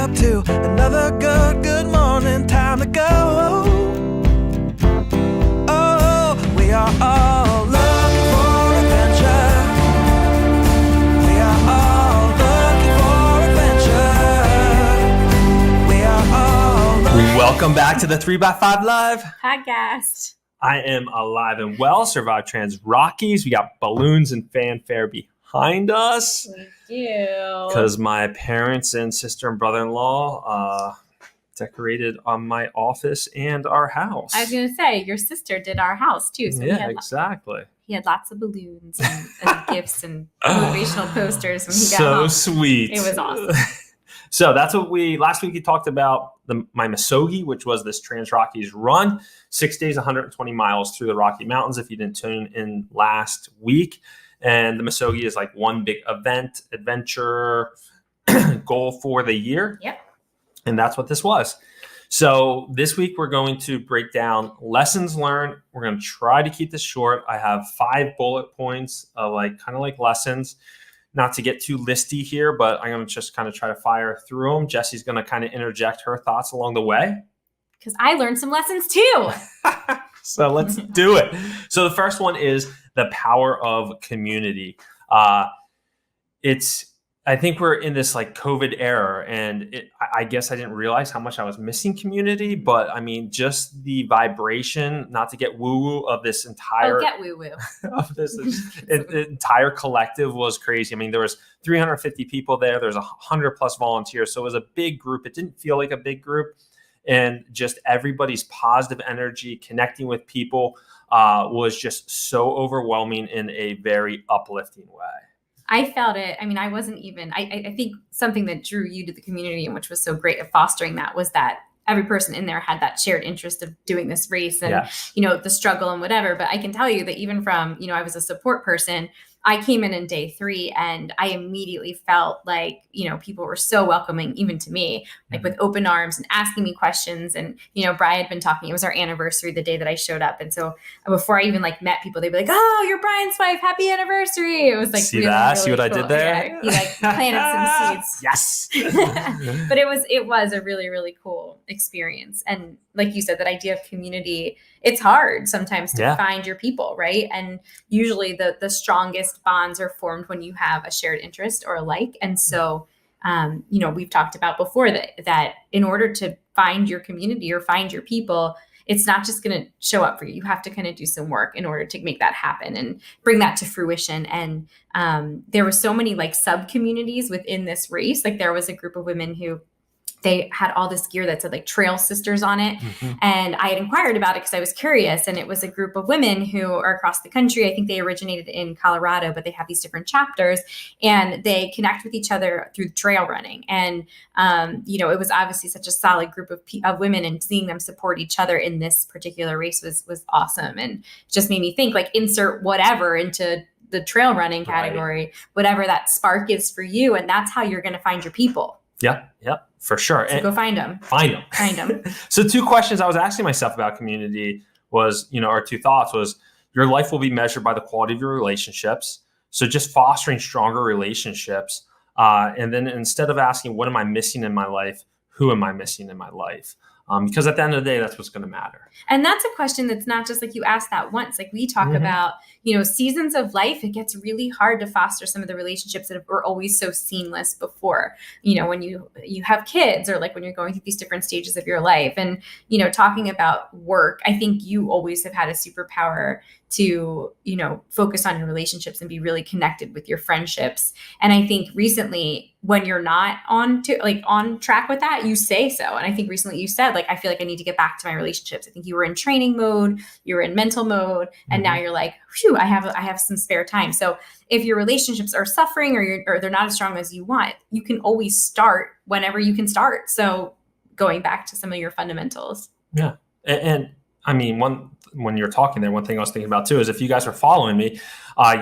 up to another good morning. Time to go. Oh, we are all looking for adventure. We are all looking for adventure. We are all Welcome back to the 3x5 Live podcast. I am alive and well. Survived TransRockies. We got balloons and fanfare behind us. We do. Because my parents and sister and brother-in-law decorated on my office and our house. I was going to say, your sister did our house too. So yeah, exactly. He had lots of balloons and gifts and motivational posters when he got so home. Sweet. It was awesome. So that's what last week we talked about my Muskogee, which was this TransRockies run, 6 days, 120 miles through the Rocky Mountains. If you didn't tune in last week, and the Muskogee is like one big adventure goal for the year. Yep. And that's what this was. So this week we're going to break down lessons learned. We're going to try to keep this short. I have 5 bullet points of kind of like lessons. Not to get too listy here, but I'm going to just kind of try to fire through them. Jesse's going to kind of interject her thoughts along the way. Because I learned some lessons too. So let's do it. So the first one is the power of community. I think we're in this COVID era, and I guess I didn't realize how much I was missing community, but I mean, just the vibration, not to get woo-woo of this entire, get woo-woo. of this entire collective was crazy. I mean, there was 350 people there. There's 100 plus volunteers. So it was a big group. It didn't feel like a big group, and just everybody's positive energy, connecting with people was just so overwhelming in a very uplifting way. I felt it. I mean, I wasn't even, I think something that drew you to the community and which was so great at fostering that was that every person in there had that shared interest of doing this race and, yes. The struggle and whatever. But I can tell you that even from, I was a support person, I came in day 3 and I immediately felt like, people were so welcoming, even to me, with open arms and asking me questions. And, Bryan had been talking, it was our anniversary, the day that I showed up. And so before I even met people, they'd be like, oh, you're Bryan's wife. Happy anniversary. It was see really, that? really See what cool. I did there? Yeah, he planted some seeds. Yes. But it was a really, really cool experience. And like you said, that idea of community, it's hard sometimes to find your people, right? And usually the strongest bonds are formed when you have a shared interest or a like. And so, we've talked about before that in order to find your community or find your people, it's not just going to show up for you. You have to kind of do some work in order to make that happen and bring that to fruition. And there were so many sub communities within this race. There was a group of women who they had all this gear that said Trail Sisters on it. Mm-hmm. And I had inquired about it because I was curious. And it was a group of women who are across the country. I think they originated in Colorado, but they have these different chapters and they connect with each other through trail running. And, it was obviously such a solid group of women, and seeing them support each other in this particular race was awesome. And just made me think insert whatever into the trail running category, right. Whatever that spark is for you. And that's how you're going to find your people. Yep, for sure. So go find them. Find them. So 2 questions I was asking myself about community was, our 2 thoughts was, your life will be measured by the quality of your relationships. So just fostering stronger relationships. And then instead of asking, what am I missing in my life? Who am I missing in my life? Because at the end of the day, that's what's going to matter. And that's a question that's not just you asked that once. We talk about, seasons of life, it gets really hard to foster some of the relationships that were always so seamless before, when you have kids or when you're going through these different stages of your life. And, talking about work, I think you always have had a superpower to, focus on your relationships and be really connected with your friendships. And I think recently when you're not on track with that, you say so. And I think recently you said, I feel like I need to get back to my relationships. I think you were in training mode, you were in mental mode, and now you're phew, I have some spare time. So if your relationships are suffering or they're not as strong as you want, you can always start whenever you can start. So going back to some of your fundamentals. Yeah. And I mean, when you're talking there, one thing I was thinking about too is if you guys are following me,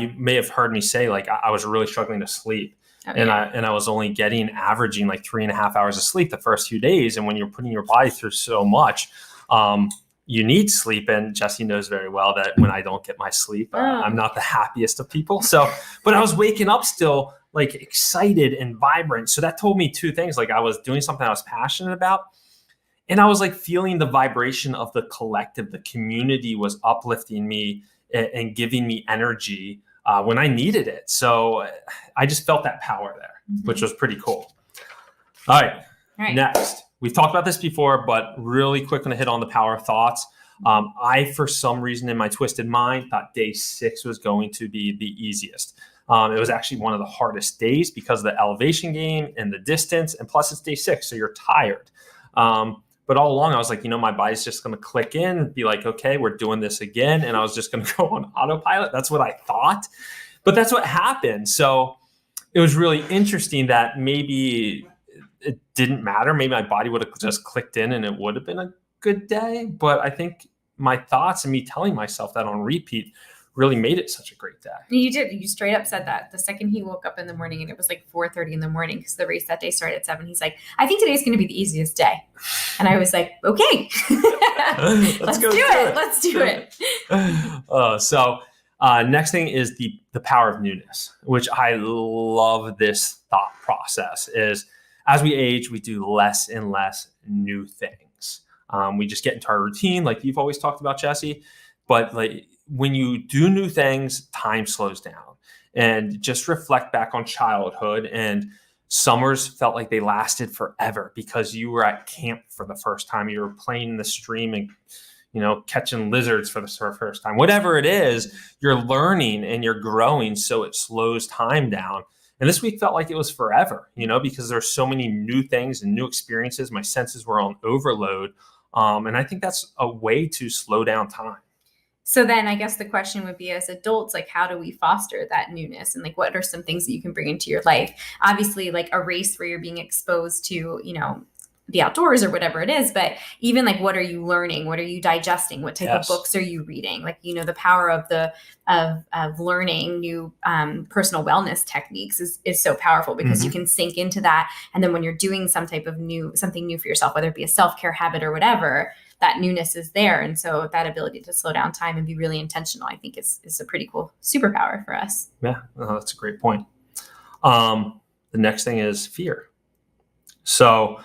you may have heard me say I was really struggling to sleep. Oh, and yeah. I was only averaging 3.5 hours of sleep the first few days. And when you're putting your body through so much, you need sleep. And Jessie knows very well that when I don't get my sleep, I'm not the happiest of people. So, but I was waking up still like excited and vibrant. So that told me two things. Like I was doing something I was passionate about, and I was like feeling the vibration of the collective. The community was uplifting me and giving me energy when I needed it. So I just felt that power there, which was pretty cool. All right. Next. We've talked about this before, but really quick, going to hit on the power of thoughts. I, for some reason in my twisted mind, thought day 6 was going to be the easiest. It was actually one of the hardest days because of the elevation game and the distance, and plus it's day 6, so you're tired. But all along I was like, my body's just going to click in and be like, okay, we're doing this again. And I was just going to go on autopilot. That's what I thought, but that's what happened. So it was really interesting that maybe it didn't matter. Maybe my body would have just clicked in and it would have been a good day. But I think my thoughts and me telling myself that on repeat really made it such a great day. You did. You straight up said that the second he woke up in the morning, and it was like 4:30 in the morning because the race that day started at 7. He's like, I think today's going to be the easiest day. And I was like, okay, let's do it. Let's do it. So next thing is the power of newness, which I love. This thought process is as we age, we do less and less new things. We just get into our routine, like you've always talked about, Jesse. But like when you do new things, time slows down. And just reflect back on childhood, and summers felt like they lasted forever because you were at camp for the first time. You were playing in the stream and catching lizards for the first time. Whatever it is, you're learning and you're growing, so it slows time down. And this week felt like it was forever, because there's so many new things and new experiences. My senses were on overload. And I think that's a way to slow down time. So then I guess the question would be, as adults, like, how do we foster that newness? And like, what are some things that you can bring into your life? Obviously, like a race where you're being exposed to, the outdoors or whatever it is, but even like, what are you learning? What are you digesting? What type of books are you reading? Like, the power of learning new personal wellness techniques is so powerful because you can sink into that. And then when you're doing something new for yourself, whether it be a self-care habit or whatever, that newness is there. And so that ability to slow down time and be really intentional, I think is a pretty cool superpower for us. Yeah, that's a great point. The next thing is fear. So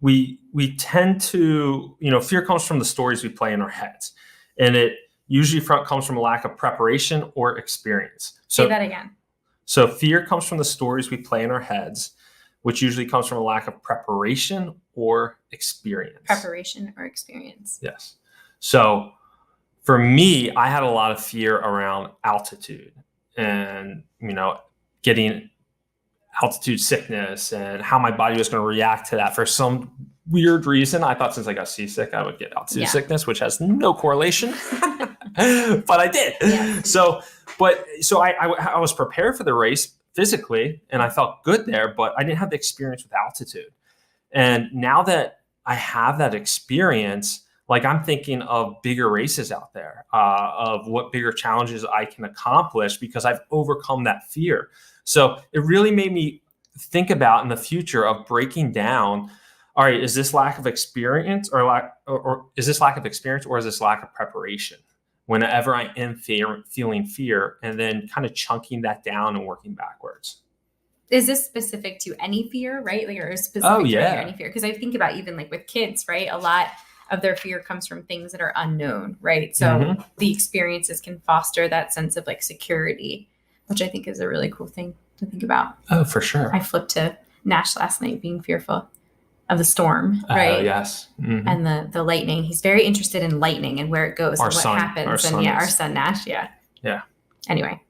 we tend to, fear comes from the stories we play in our heads, and it usually comes from a lack of preparation or experience. So say that again. So fear comes from the stories we play in our heads, which usually comes from a lack of preparation or experience. Preparation or experience. Yes. So for me, I had a lot of fear around altitude and, getting altitude sickness and how my body was going to react to that. For some weird reason, I thought since I got seasick, I would get altitude sickness, which has no correlation, but I did. Yeah. So I was prepared for the race physically, and I felt good there, but I didn't have the experience with altitude. And now that I have that experience, like I'm thinking of bigger races out there, of what bigger challenges I can accomplish because I've overcome that fear. So it really made me think about in the future of breaking down, all right, is this lack of experience or is this lack of experience or is this lack of preparation? Whenever I am feeling fear, and then kind of chunking that down and working backwards. Is this specific to any fear, right? Like, or specific to any fear? Because I think about even like with kids, right? A lot of their fear comes from things that are unknown, right? So the experiences can foster that sense of like security, which I think is a really cool thing to think about. Oh, for sure. I flipped to Nash last night being fearful of the storm, right? Yes. Mm-hmm. And the lightning. He's very interested in lightning and where it goes and what happens. Our son Nash, yeah. Anyway.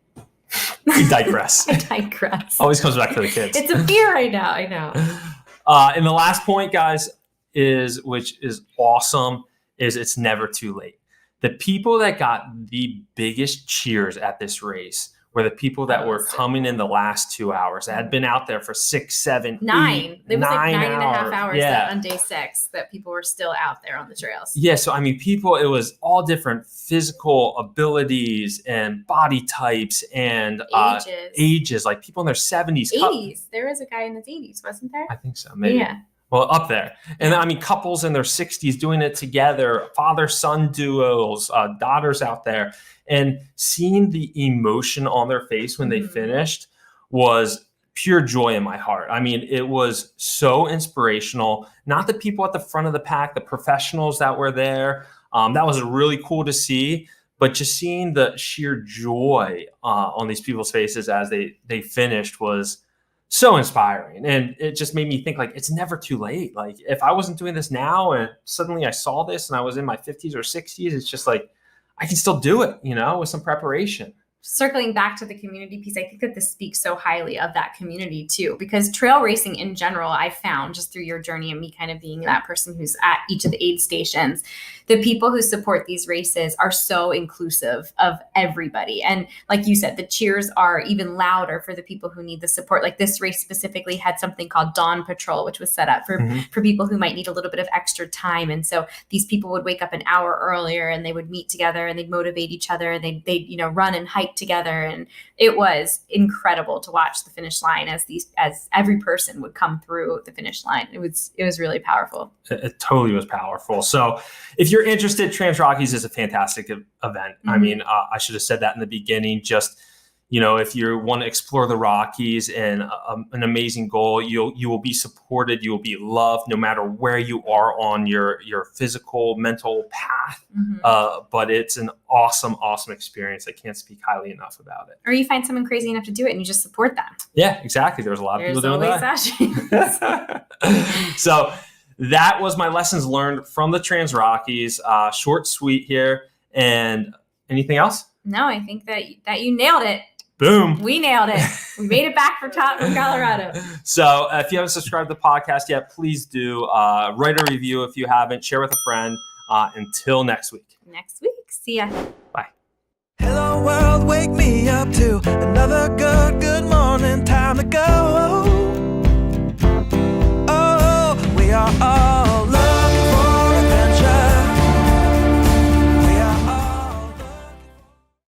We digress. I digress. Always comes back to the kids. It's a fear right now. I know. And the last point, guys, which is awesome, is it's never too late. The people that got the biggest cheers at this race were the people that were coming in the last 2 hours. That had been out there for 6, 7, 9. It was like 9.5 hours yeah. on day 6 that people were still out there on the trails. Yeah. So, I mean, people, it was all different physical abilities and body types and ages, like people in their 70s. 80s. There was a guy in his 80s, wasn't there? I think so. Maybe. Yeah. Well, up there. And I mean, couples in their 60s doing it together, father-son duos, daughters out there, and seeing the emotion on their face when they finished was pure joy in my heart. I mean, it was so inspirational. Not the people at the front of the pack, the professionals that were there. That was really cool to see. But just seeing the sheer joy on these people's faces as they finished was so inspiring. And it just made me think, like, it's never too late. Like, if I wasn't doing this now and suddenly I saw this and I was in my 50s or 60s, it's just like, I can still do it, with some preparation. Circling back to the community piece, I think that this speaks so highly of that community too, because trail racing in general, I found just through your journey and me kind of being that person who's at each of the aid stations, the people who support these races are so inclusive of everybody. And like you said, the cheers are even louder for the people who need the support. Like this race specifically had something called Dawn Patrol, which was set up for people who might need a little bit of extra time. And so these people would wake up an hour earlier and they would meet together and they'd motivate each other and they'd run and hike together. And it was incredible to watch the finish line as every person would come through the finish line. It was really powerful. It totally was powerful. So if you're interested, TransRockies is a fantastic event. I mean, I should have said that in the beginning. Just, if you want to explore the Rockies and an amazing goal, you will be supported. You will be loved no matter where you are on your physical, mental path. But it's an awesome, awesome experience. I can't speak highly enough about it. Or you find someone crazy enough to do it and you just support them. Yeah, exactly. There's a lot of people doing that. So that was my lessons learned from the TransRockies. Short, sweet here. And anything else? No, I think that you nailed it. Boom. We nailed it. We made it back from Colorado. So if you haven't subscribed to the podcast yet, please do. Write a review if you haven't. Share with a friend. Until next week. See ya. Bye. Hello world, wake me up to another good morning. Time to go. Oh, we are all